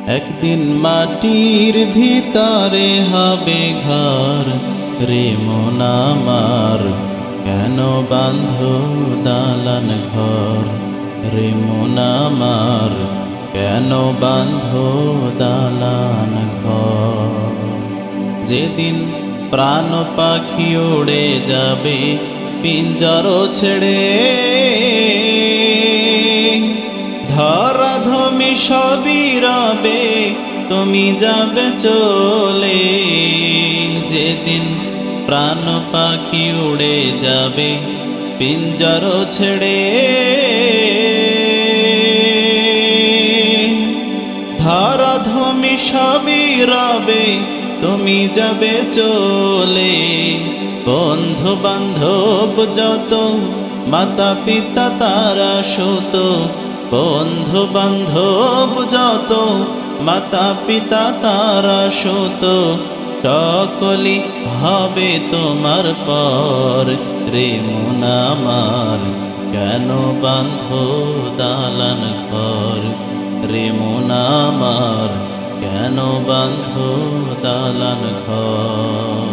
একদিন মাটির ভিতরে হবে ঘর, রে মন আমার কেন বাঁধো দালান ঘর, রে মন আমার কেন বাঁধো দালান ঘর। যেদিন প্রাণ পাখি উড়ে যাবে পিঞ্জর ছেড়ে, ধরাধমি সবই রবে তুমি যাবে চলে। যেদিন প্রাণ পাখি উড়ে যাবে পিঞ্জর ছেড়ে, ধরাধমি সবই রবে তুমি যাবে চলে। বন্ধু বান্ধব যত মাতা পিতা তারা সুত, বন্ধু বান্ধব যত মাতা পিতা তারা সুত, সকলি হবে তোমার পর, রে মন আমার কেন বাঁধো দালান ঘর, রে মন আমার কেন বাঁধো দালান ঘর।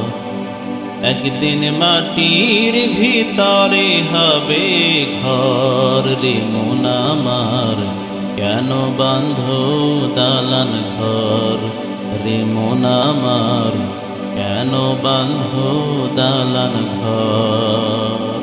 একদিন মাটির ভিতরে হবে ঘর, রে মন আমার কেন বাঁধো দালান ঘর, রে মন আমার কেন বাঁধো দালান ঘর।